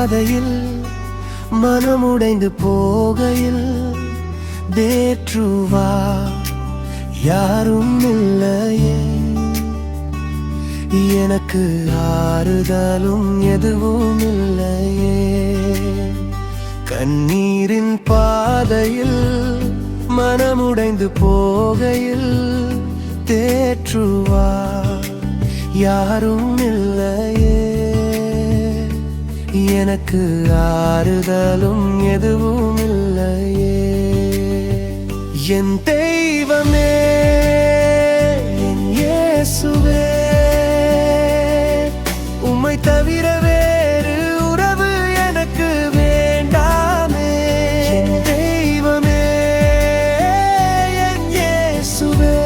பாதையில் மனமுடைந்து போகையில் தேற்றுவா யாரும் இல்லையே, எனக்கு ஆறுதலும் எதுவும் இல்லையே. கண்ணீரின் பாதையில் மனமுடைந்து போகையில் தேற்றுவா யாரும் இல்லையே, எனக்கு ஆறுதலும் எதுவும் இல்லையே. என் தெய்வமே, என் இயேசுவே, உம்மை தவிர வேறு உறவு எனக்கு வேண்டாமே. என் தெய்வமே, என் இயேசுவே,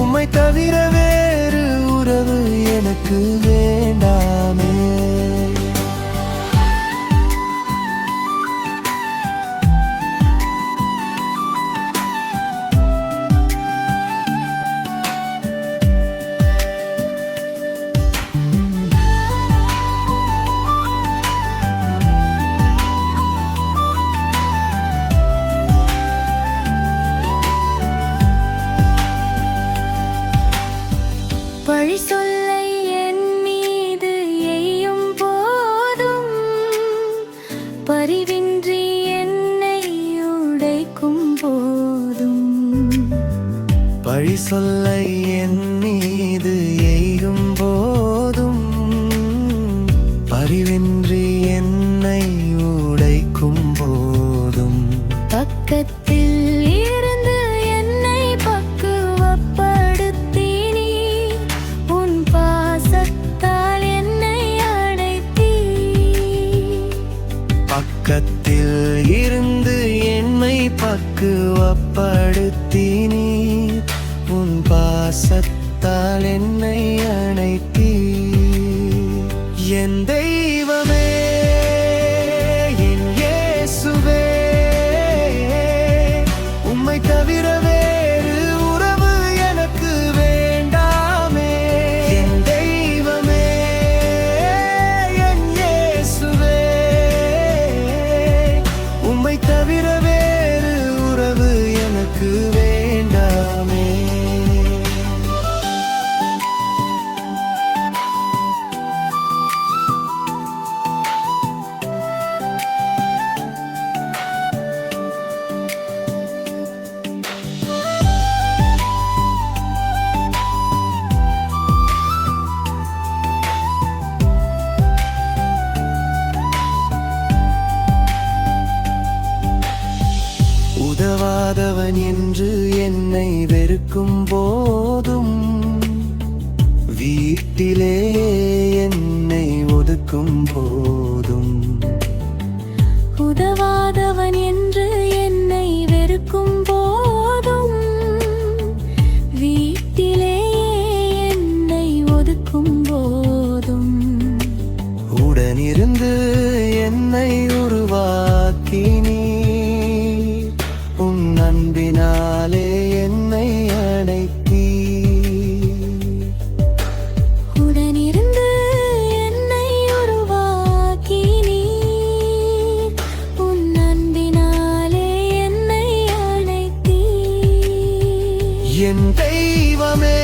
உம்மை தவிர வேறு உறவு எனக்கு வேண்டாமே. பழி சொல்லை என் மீது எய்யும் போதும் பரிவின்றி என்னை உடைக்கும் போதும், பழி சொல்லை என் மீது எய்யும் போதும் பரிவின்றி என்னை உடைக்கும் போதும், பக்கத்தில் இருந்து என்னை பக்குவப்படுத்தி நீ உன் பாசத்தால் என்னை அணைத்தீ. பக்கத்தில் இருந்து என்னை பக்குவப்படுத்தி நீ உன் பாசத்தால் என்னை அணைத்தீ. என் தெய்வமே, என் இயேசுவே, உம்மை தவிர வேறு உறவு எனக்கு வேண்டாமே. என் தெய்வமே, என் இயேசுவே, உம்மை தவிர வேறு உறவு எனக்கு வேண்டாமே. உதவாதவன் என்று என்னை வெறுக்கும் போதும், வீட்டிலே என்னை ஒதுக்கும் போதும், உதவாதவன் என்று என்னை வெறுக்கும் போதும் வீட்டிலே என்னை ஒதுக்கும் போதும், உடனிருந்து என்னை உருவாக்கி நீ உன் அன்பினாலே என்னை அணைத்தீ. உடனிருந்து என்னை உருவாக்கி நீ உன் அன்பினாலே என்னை அணைத்தீ. என் தெய்வமே,